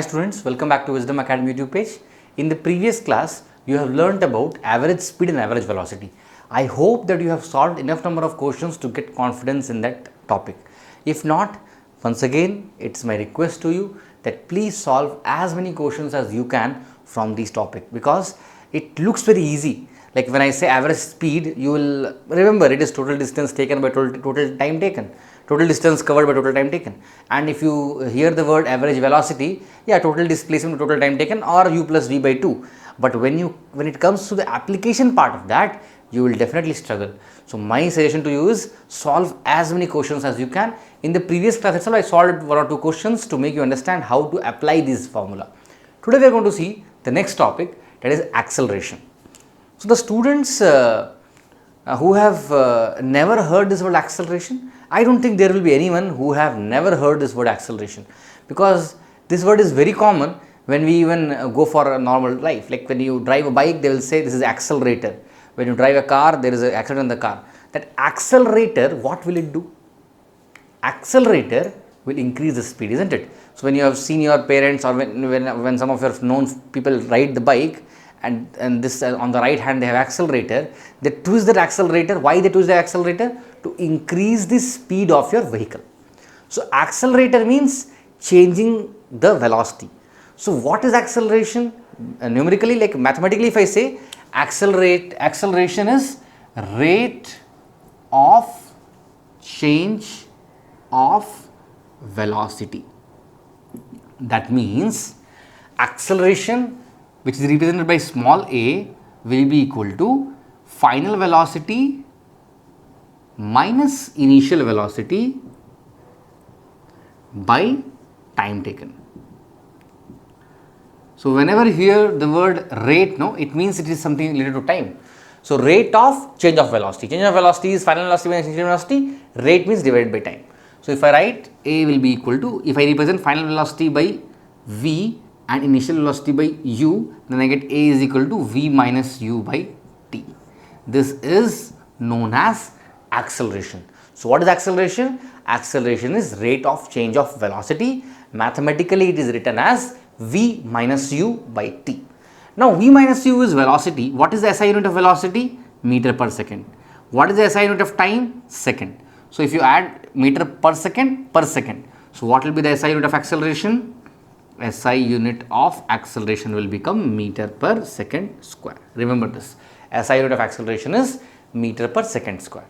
Hi students, welcome back to Wisdom Academy YouTube page. In the previous class, you have learnt about average speed and average velocity. I hope that you have solved enough number of questions to get confidence in that topic. If not, once again, it's my request to you that please solve as many questions as you can from this topic, because it looks very easy. Like when I say average speed, you will remember it is total distance taken by total time taken, total distance covered by total time taken. And if you hear the word average velocity, yeah, total displacement total time taken, or u plus v by 2. But when it comes to the application part of that, you will definitely struggle. So my suggestion to you is solve as many questions as you can. In the previous class itself, I solved one or two questions to make you understand how to apply this formula. Today we are going to see the next topic, that is acceleration. So the students who have never heard this word acceleration, I don't think there will be anyone who have never heard this word acceleration, because this word is very common when we even go for a normal life. Like when you drive a bike, they will say this is accelerator. When you drive a car, there is an accelerator in the car. That accelerator, what will it do? Accelerator will increase the speed, isn't it? So when you have seen your parents, or when some of your known people ride the bike, and this on the right hand they have accelerator, they twist that accelerator. Why they twist the accelerator? To increase the speed of your vehicle. So accelerator means changing the velocity. So what is acceleration? Numerically, like mathematically, if I say acceleration is rate of change of velocity. That means acceleration, which is represented by small a, will be equal to final velocity minus initial velocity by time taken. So whenever you hear the word rate, no, it means it is something related to time. So rate of change of velocity. Change of velocity is final velocity minus initial velocity. Rate means divided by time. So if I write a will be equal to, if I represent final velocity by v and initial velocity by u, then I get a is equal to v minus u by t. This is known as acceleration. So what is acceleration? Acceleration is rate of change of velocity. Mathematically, it is written as v minus u by t. Now v minus u is velocity. What is the SI unit of velocity? Meter per second. What is the SI unit of time? Second. So if you add meter per second, so what will be the SI unit of acceleration? SI unit of acceleration will become meter per second square. Remember this. SI unit of acceleration is meter per second square.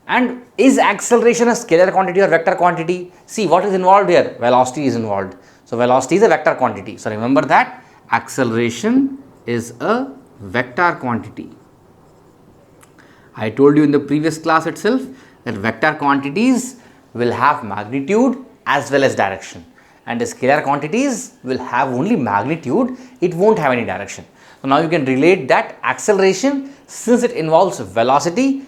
And is acceleration a scalar quantity or vector quantity? See, what is involved here? Velocity is involved. So velocity is a vector quantity. So remember that acceleration is a vector quantity. I told you in the previous class itself that vector quantities will have magnitude as well as direction, and the scalar quantities will have only magnitude, it won't have any direction. So now you can relate that acceleration, since it involves velocity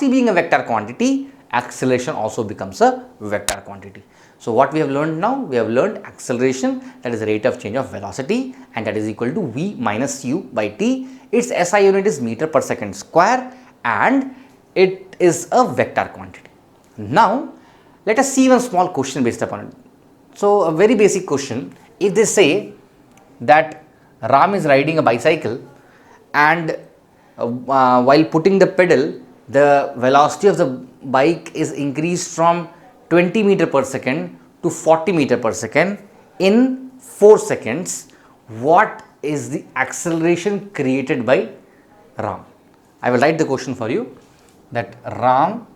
being a vector quantity, acceleration also becomes a vector quantity. So what we have learned now? We have learned acceleration, that is the rate of change of velocity, and that is equal to v minus u by t. Its SI unit is meter per second square, and it is a vector quantity. Now let us see one small question based upon it. So a very basic question, if they say that Ram is riding a bicycle, and while putting the pedal, the velocity of the bike is increased from 20 meter per second to 40 meter per second in 4 seconds, what is the acceleration created by Ram? I will write the question for you, that Ram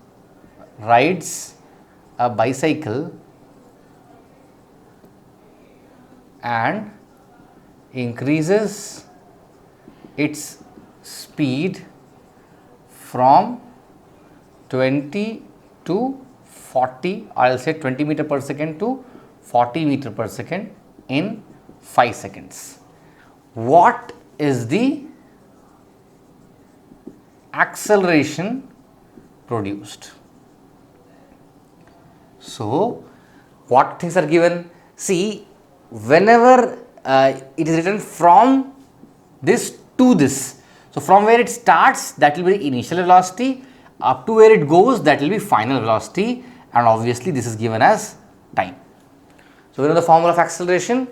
rides a bicycle and increases its speed from 20 to 40, I will say 20 meter per second to 40 meter per second in 5 seconds. What is the acceleration produced? So what things are given? See, whenever it is written from this to this, so from where it starts, that will be the initial velocity, up to where it goes, that will be final velocity, and obviously this is given as time. So we know the formula of acceleration,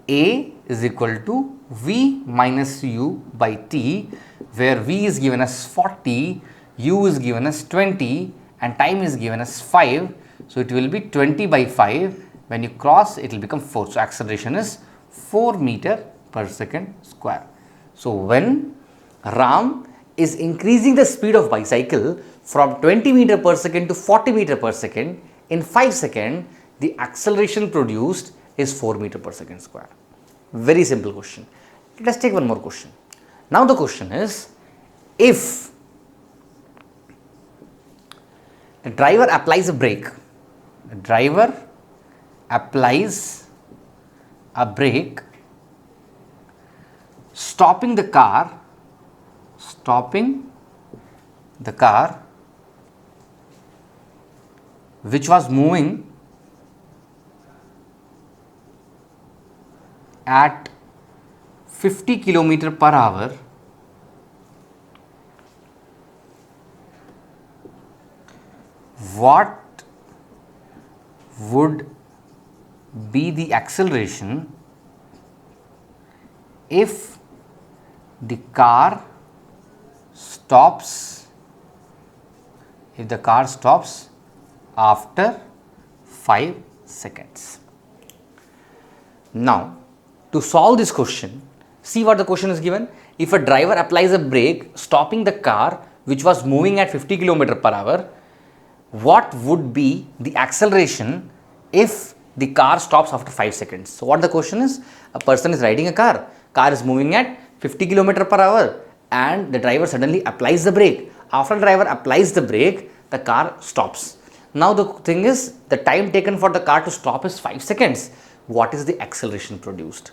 A is equal to V minus U by T, where V is given as 40, U is given as 20 and time is given as 5. So, it will be 20 by 5. When you cross, it will become 4. So, acceleration is 4 meter per second square. So, when Ram is increasing the speed of bicycle from 20 meter per second to 40 meter per second in 5 seconds, the acceleration produced is 4 meter per second square. Very simple question. Let us take one more question. Now, the question is, if a driver applies a brake, stopping the car which was moving at 50 km per hour, what would be the acceleration if the car stops after 5 seconds? Now, to solve this question, see what the question is given. If a driver applies a brake stopping the car which was moving at 50 km per hour, what would be the acceleration if the car stops after 5 seconds? So, what the question is, a person is riding a car is moving at 50 km per hour and the driver suddenly applies the brake. After the driver applies the brake, the car stops. Now, the thing is, the time taken for the car to stop is 5 seconds. What is the acceleration produced?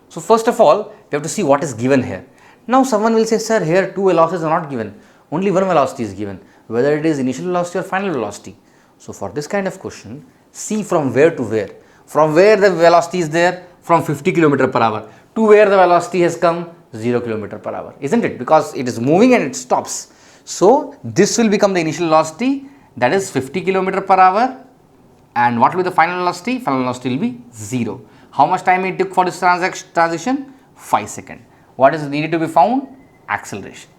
So, first of all, we have to see what is given here. Now, someone will say, sir, here two velocities are not given, only one velocity is given, whether it is initial velocity or final velocity. So, for this kind of question, see from where to where. From where the velocity is there, from 50 km per hour to where the velocity has come, 0 km per hour, isn't it? Because it is moving and it stops. So, this will become the initial velocity, that is 50 km per hour, and what will be the final velocity? Final velocity will be 0. How much time it took for this transition? 5 seconds. What is needed to be found? Acceleration.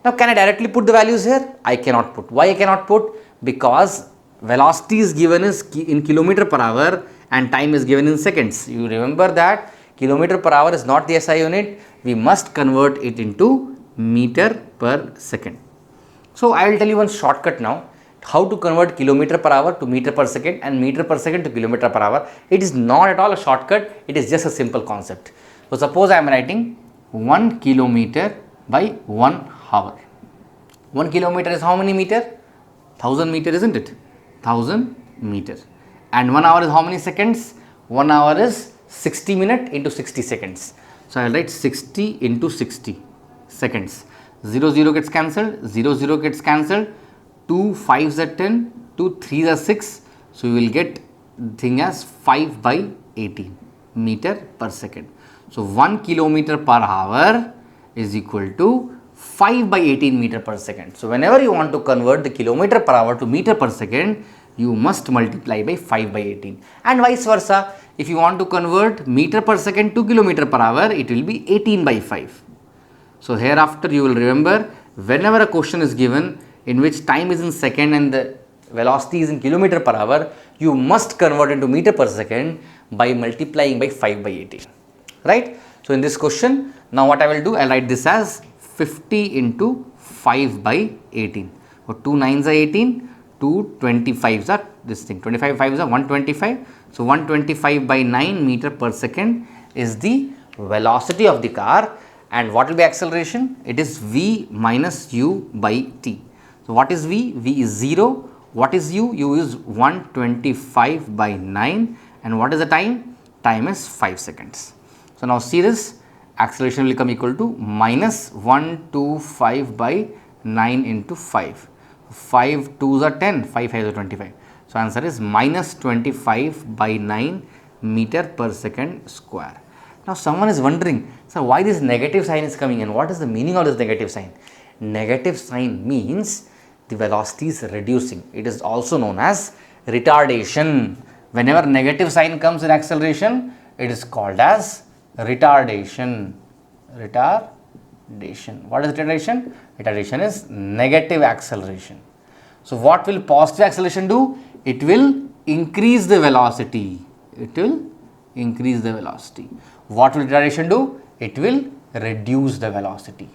Now, can I directly put the values here? I cannot put. Why I cannot put? Because velocity is given in kilometer per hour and time is given in seconds. You remember that kilometer per hour is not the SI unit. We must convert it into meter per second. So, I will tell you one shortcut now, how to convert kilometer per hour to meter per second and meter per second to kilometer per hour. It is not at all a shortcut, it is just a simple concept. So, suppose I am writing 1 kilometer by 1 hour. 1 kilometer is how many meter? 1000 meter, isn't it? 1000 meter. And 1 hour is how many seconds? 1 hour is 60 minutes into 60 seconds. So, I will write 60 into 60 seconds. 0 0 gets cancelled, 0 0 gets cancelled, 2 5s are 10, 2 3s are 6. So, you will get thing as 5 by 18 meter per second. So, 1 kilometer per hour is equal to 5 by 18 meter per second. So, whenever you want to convert the kilometer per hour to meter per second, you must multiply by 5 by 18, and vice versa. If you want to convert meter per second to kilometer per hour, it will be 18 by 5. So, hereafter you will remember, whenever a question is given in which time is in second and the velocity is in kilometer per hour, you must convert into meter per second by multiplying by 5 by 18, right. So, in this question, now what I will do, I will write this as 50 into 5 by 18. So, 2 9s are 18, 2 25s are this thing, 25 5s are 125. So, 125 by 9 meter per second is the velocity of the car, and what will be acceleration? It is V minus U by T. So, what is V? V is 0. What is U? U is 125 by 9, and what is the time? Time is 5 seconds. So, now see this, acceleration will become equal to minus 125 by 9 into 5. 5 2s are 10, 5 5s are 25. So, answer is minus 25 by 9 meter per second square. Now, someone is wondering, sir, why this negative sign is coming and what is the meaning of this negative sign? Negative sign means the velocity is reducing. It is also known as retardation. Whenever negative sign comes in acceleration, It is called as retardation. Retardation. What is retardation? Retardation is negative acceleration. So what will positive acceleration do? It will increase the velocity. It will increase the velocity. What will retardation do? It will reduce the velocity.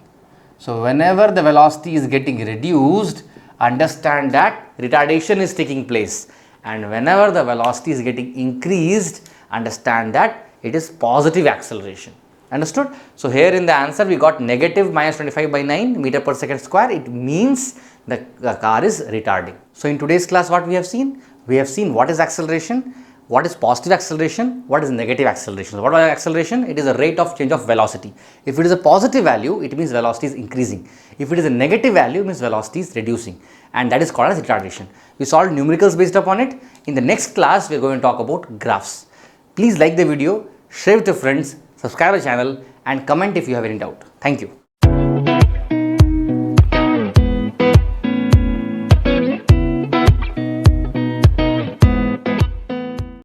So whenever the velocity is getting reduced, understand that retardation is taking place, and whenever the velocity is getting increased, understand that it is positive acceleration. Understood? So here in the answer we got negative minus 25/9 meter per second square. It means the car is retarding. So in today's class what we have seen? We have seen what is acceleration, what is positive acceleration, what is negative acceleration. So what is acceleration? It is a rate of change of velocity. If it is a positive value, it means velocity is increasing. If it is a negative value, it means velocity is reducing, and that is called as retardation. We solved numericals based upon it. In the next class we are going to talk about graphs. Please like the video, share with your friends, subscribe to the channel and comment if you have any doubt. Thank you.